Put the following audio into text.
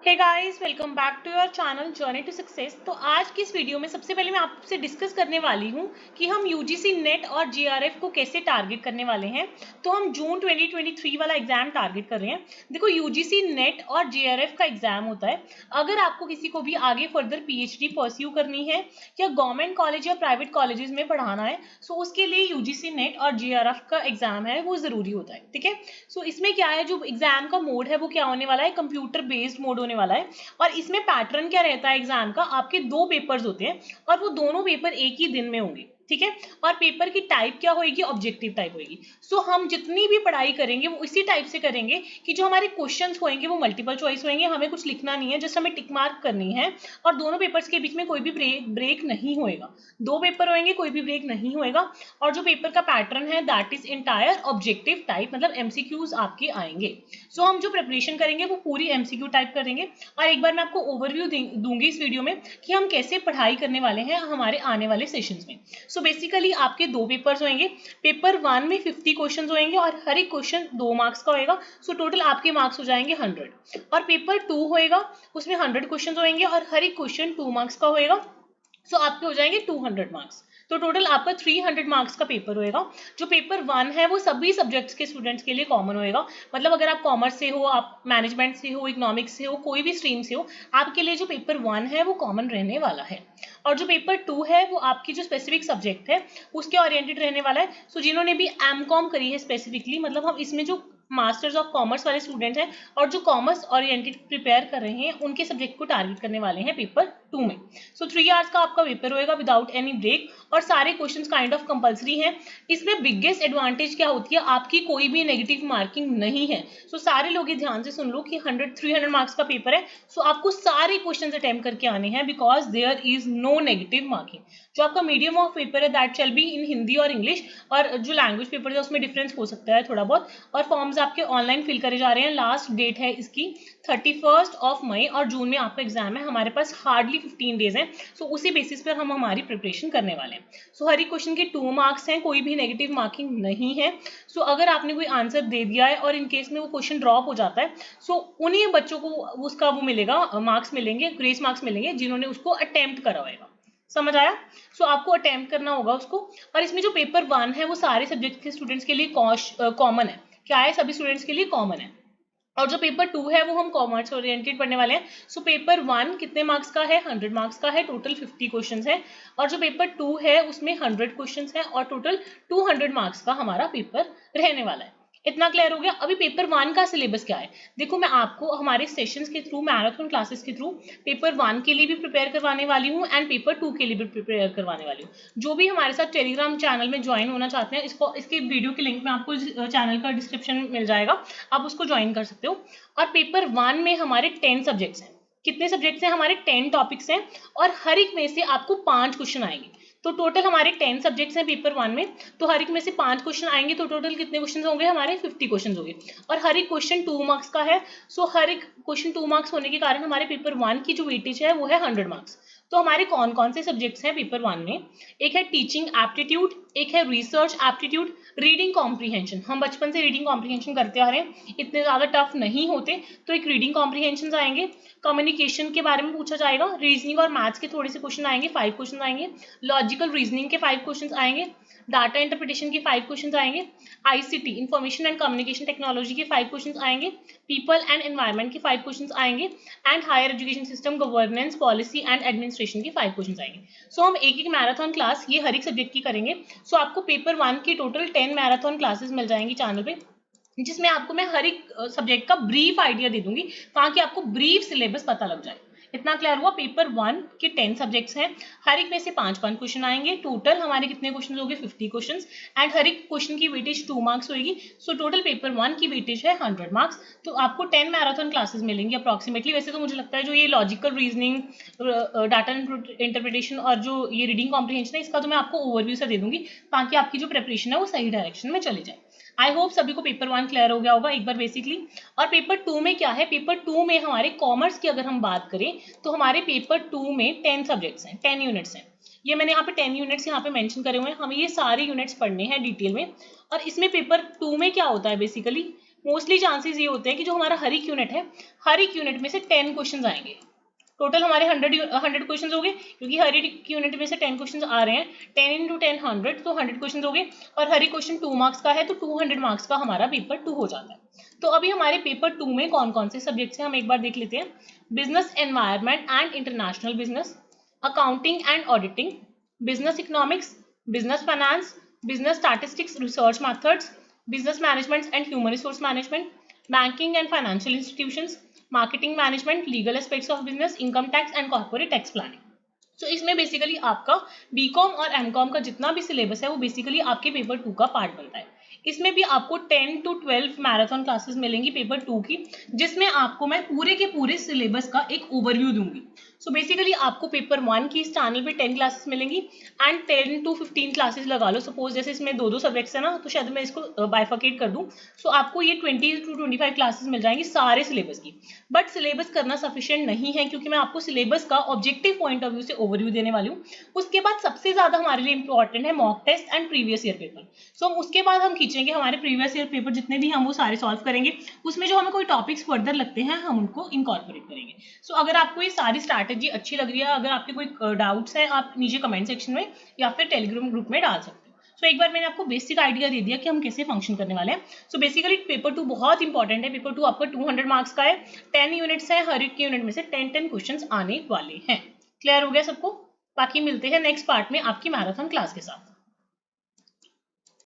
Hey guys, welcome back to your channel journey to success. तो आज की इस वीडियो में सबसे पहले मैं आपसे डिस्कस करने वाली हूँ कि हम यूजीसी नेट और जीआरएफ को कैसे टारगेट करने वाले हैं। तो हम जून 2023 वाला एग्जाम टारगेट कर रहे हैं। देखो, यूजीसी नेट और जीआरएफ का एग्जाम होता है अगर आपको किसी को भी आगे फर्दर पीएचडी परस्यू करनी है या गवर्नमेंट कॉलेज या प्राइवेट कॉलेजेस में पढ़ाना है, सो उसके लिए यूजीसी नेट और जीआरएफ का एग्जाम है वो जरूरी होता है। ठीक है, सो इसमें क्या है, जो एग्जाम का मोड है वो क्या होने वाला है, कंप्यूटर बेस्ड मोड होने वाला है। और इसमें पैटर्न क्या रहता है एग्जाम का, आपके दो पेपर्स होते हैं और वो दोनों पेपर एक ही दिन में होंगे। ठीक है, और पेपर की टाइप क्या होगी, ऑब्जेक्टिव टाइप होगी। सो हम जितनी भी पढ़ाई करेंगे वो इसी टाइप से करेंगे कि जो हमारे क्वेश्चंस होंगे वो मल्टीपल चॉइस होंगे, हमें कुछ लिखना नहीं है, जस्ट हमें टिक मार्क करनी है। और दोनों पेपर्स के बीच में कोई भी ब्रेक नहीं होएगा। दो पेपर होंगे, कोई भी ब्रेक नहीं होएगा। और जो पेपर का पैटर्न है that is entire objective type, मतलब एमसीक्यूज आपके आएंगे। सो हम जो प्रिपरेशन करेंगे वो पूरी एमसीक्यू टाइप करेंगे। और एक बार मैं आपको ओवरव्यू दूंगी इस वीडियो में कि हम कैसे पढ़ाई करने वाले हैं हमारे आने वाले सेशंस में। सो बेसिकली आपके दो पेपर्स होंगे। पेपर 1 में 50 क्वेश्चन होंगे और हर एक क्वेश्चन 2 मार्क्स का होगा। सो टोटल आपके मार्क्स हो जाएंगे 100। और पेपर 2 होएगा, उसमें 100 क्वेश्चन होंगे और हर एक क्वेश्चन 2 मार्क्स का होएगा। सो आपके हो जाएंगे 200 मार्क्स। तो टोटल आपका 300 मार्क्स का पेपर होएगा। जो पेपर 1 है वो सभी सब्जेक्ट्स के स्टूडेंट्स के लिए कॉमन होएगा। मतलब अगर आप कॉमर्स से हो, आप मैनेजमेंट से हो, इकोनॉमिक्स से हो, कोई भी स्ट्रीम से हो, आपके लिए जो पेपर 1 है वो कॉमन रहने वाला है। और जो पेपर 2 है वो आपकी जो स्पेसिफिक सब्जेक्ट है उसके ओरिएंटेड रहने वाला है। सो जिन्होंने भी एमकॉम करी है स्पेसिफिकली, मतलब हम इसमें जो मास्टर्स ऑफ कॉमर्स वाले स्टूडेंट हैं और जो कॉमर्स ओरिएंटेड प्रिपेयर कर रहे हैं उनके सब्जेक्ट को टारगेट करने वाले हैं पेपर 2 में। सो 3 आवर्स का आपका पेपर होएगा विदाउट एनी ब्रेक और सारे क्वेश्चंस काइंड ऑफ कंपलसरी हैं। इसमें बिगेस्ट एडवांटेज क्या होती है, आपकी कोई भी नेगेटिव मार्किंग नहीं है। सो सारे लोग ये ध्यान से सुन लो कि 300 मार्क्स का पेपर है। सो आपको सारे क्वेश्चंस अटेम्प्ट करके आने हैं because there is no negative marking. जो आपका मीडियम ऑफ पेपर है that shall be in Hindi और इंग्लिश, और जो लैंग्वेज पेपर है उसमें डिफरेंस हो सकता है थोड़ा बहुत। और फॉर्म्स आपके ऑनलाइन फिल करे जा रहे हैं। लास्ट डेट है इसकी 31 मई और जून में आपका एग्जाम है। हमारे पास हार्डली 15 डेज हैं। सो उसी बेसिस पर हम हमारी प्रिपरेशन करने वाले हैं। सो हर एक क्वेश्चन के 2 मार्क्स हैं, कोई भी नेगेटिव मार्किंग नहीं है। सो अगर आपने कोई आंसर दे दिया है और इनकेस में वो क्वेश्चन ड्रॉप हो जाता है, सो उन्हीं बच्चों को उसका वो मिलेगा, मार्क्स मिलेंगे, ग्रेस मार्क्स मिलेंगे जिन्होंने उसको अटेम्प्ट करा होगा। समझ आया? सो आपको अटेम्प्ट करना होगा उसको। और इसमें जो पेपर 1 है वो सारे सब्जेक्ट के स्टूडेंट्स के लिए कॉमन है। क्या है, सभी स्टूडेंट्स के लिए कॉमन है। और जो पेपर 2 है वो हम कॉमर्स ओरिएंटेड पढ़ने वाले हैं। सो पेपर 1 कितने मार्क्स का है, 100 मार्क्स का है, टोटल 50 क्वेश्चंस है। और जो पेपर 2 है उसमें 100 क्वेश्चंस है और टोटल 200 मार्क्स का हमारा पेपर रहने वाला है। इतना क्लियर हो गया? अभी पेपर 1 का सिलेबस क्या है, देखो मैं आपको हमारे सेशंस के थ्रू, मैराथन क्लासेस के थ्रू पेपर 1 के लिए भी प्रिपेयर करवाने वाली हूँ एंड पेपर 2 के लिए भी प्रिपेयर करवाने वाली हूँ। जो भी हमारे साथ टेलीग्राम चैनल में ज्वाइन होना चाहते हैं, इसके वीडियो की लिंक में आपको चैनल का डिस्क्रिप्शन में मिल जाएगा, आप उसको ज्वाइन कर सकते हो। और पेपर 1 में हमारे 10 सब्जेक्ट्स हैं। कितने सब्जेक्ट्स हैं हमारे, 10 टॉपिक्स हैं और हर एक में से आपको 5 क्वेश्चन आएंगे। तो टोटल हमारे 10 सब्जेक्ट्स हैं पेपर 1 में, तो हर एक में से 5 क्वेश्चन आएंगे। तो टोटल कितने क्वेश्चन होंगे हमारे, 50 क्वेश्चन होंगे। और हर एक क्वेश्चन 2 मार्क्स का है। सो हर एक क्वेश्चन 2 मार्क्स होने के कारण हमारे पेपर 1 की जो वेटेज है वो है 100 मार्क्स। तो हमारे कौन कौन से सब्जेक्ट्स हैं पेपर 1 में, एक है टीचिंग एप्टीट्यूड, एक है रिसर्च एप्टीट्यूड, रीडिंग कॉम्प्रीहेंशन। हम बचपन से रीडिंग कॉम्प्रीहेंशन करते आ रहे हैं, इतने ज्यादा टफ नहीं होते। तो एक रीडिंग कॉम्प्रीहेंशन आएंगे, कम्युनिकेशन के बारे में पूछा जाएगा, रीजनिंग और मैथ्स के थोड़े से क्वेश्चन आएंगे, 5 क्वेश्चन आएंगे, लॉजिकल रीजनिंग के 5 क्वेश्चन आएंगे, डाटा इंटरप्रिटेशन के 5 क्वेश्चन आएंगे, ICT information and communication technology के 5 क्वेश्चन आएंगे, पीपल एंड एनवायरमेंट के 5 क्वेश्चन आएंगे and higher education system governance policy and administration के 5 क्वेश्चन आएंगे। सो हम एक एक मैराथन क्लास ये हर एक सब्जेक्ट की करेंगे। सो आपको पेपर 1 की टोटल 10 मैराथन क्लासेस मिल जाएंगी चैनल पे, जिसमें आपको मैं हर एक सब्जेक्ट का ब्रीफ आइडिया दे दूंगी ताकि आपको ब्रीफ सिलेबस पता लग जाए। इतना क्लियर हुआ? पेपर 1 के 10 सब्जेक्ट्स हैं, हर एक में से 5-5 क्वेश्चन आएंगे। टोटल हमारे कितने क्वेश्चन होंगे, 50 क्वेश्चन एंड हर एक क्वेश्चन की वेटेज 2 मार्क्स होगी। सो टोटल पेपर 1 की वेटेज है 100 मार्क्स। तो आपको 10 मैराथन क्लासेस मिलेंगी अप्रॉक्सीमेटली। वैसे तो मुझे लगता है जो ये लॉजिकल रीजनिंग, डाटा इंटरप्रिटेशन और जो ये रीडिंग कॉम्प्रीहेंशन है इसका तो मैं आपको ओवरव्यू से दे दूंगी ताकि आपकी जो प्रिपरेशन है वो सही डायरेक्शन में चले जाए। आई होप सभी को पेपर 1 क्लियर हो गया होगा एक बार बेसिकली। और पेपर 2 में क्या है, पेपर 2 में हमारे कॉमर्स की अगर हम बात करें तो हमारे पेपर 2 में 10 सब्जेक्ट्स हैं, 10 यूनिट्स हैं। ये मैंने यहाँ पे 10 यूनिट्स यहाँ पे मेंशन करे हुए हैं, हमें ये सारे यूनिट्स पढ़ने हैं डिटेल में। और इसमें पेपर 2 में क्या होता है बेसिकली, मोस्टली चांसेस ये होते हैं कि जो हमारा हर एक यूनिट है, हर एक यूनिट में से 10 क्वेश्चन आएंगे। टोटल हमारे 100 क्वेश्चन हो गए, क्योंकि हर एक यूनिट में से 10 क्वेश्चन आ रहे हैं। 10 इंटू 10 100, तो 100 क्वेश्चन हो गए, और हर एक क्वेश्चन 2 मार्क्स का है, तो 200 मार्क्स का हमारा पेपर 2 हो जाता है। तो अभी हमारे पेपर 2 में कौन कौन से सब्जेक्ट्स हैं हम एक बार देख लेते हैं। Business environment and international business, accounting and auditing, business economics, business finance, business statistics research methods, business management and human resource management, banking and financial institutions, marketing management, legal aspects of business, income tax and corporate tax planning. तो इसमें basically आपका BCom और MCom का जितना भी syllabus है वो basically आपके पेपर 2 का पार्ट बनता है। इसमें भी आपको 10 to 12 मैराथन क्लासेस मिलेंगी पेपर 2 की, जिसमें आपको मैं पूरे के पूरे सिलेबस का एक ओवरव्यू दूंगी। सो बेसिकली आपको पेपर 1 की इस चैनल पे 10 क्लासेस मिलेंगी एंड 10 to 15 क्लासेस लगा लो। सपोज जैसे इसमें 2 सब्जेक्ट्स है ना, तो शायद मैं इसको बाइफर्केट कर दूं। सो आपको ये 20 to 25 क्लासेस मिल जाएंगी सारे सिलेबस की। बट सिलेबस करना सफिशिएंट नहीं है, क्योंकि मैं आपको सिलेबस का ऑब्जेक्टिव पॉइंट ऑफ व्यू से ओवरव्यू देने वाली हूँ। उसके बाद सबसे ज्यादा हमारे लिए इंपॉर्टेंट है mock test and previous year paper. So उसके बाद हम खींचेंगे हमारे प्रीवियस ईयर पेपर जितने भी हम वो सारे सॉल्व करेंगे। उसमें जो हमें कोई टॉपिक्स फर्दर लगते हैं हम उनको इनकॉर्पोरेट करेंगे। सो अगर आपको ये सारी स्ट्रैटेजी अच्छी लग रही है, अगर आपके कोई डाउट्स हैं, आप नीचे कमेंट सेक्शन में या फिर टेलीग्राम ग्रुप में डाल सकते हो। सो एक बार मैंने आपको बेसिक आइडिया दे दिया कि हम कैसे फंक्शन करने वाले हैं। सो बेसिकली पेपर 2 बहुत इंपॉर्टेंट है। पेपर 2 आपका 200 मार्क्स का है, 10 यूनिट्स है, हर एक यूनिट में से 10 क्वेश्चंस आने वाले हैं। क्लियर हो गया सबको? बाकी मिलते हैं नेक्स्ट पार्ट में आपकी मैराथन क्लास के साथ।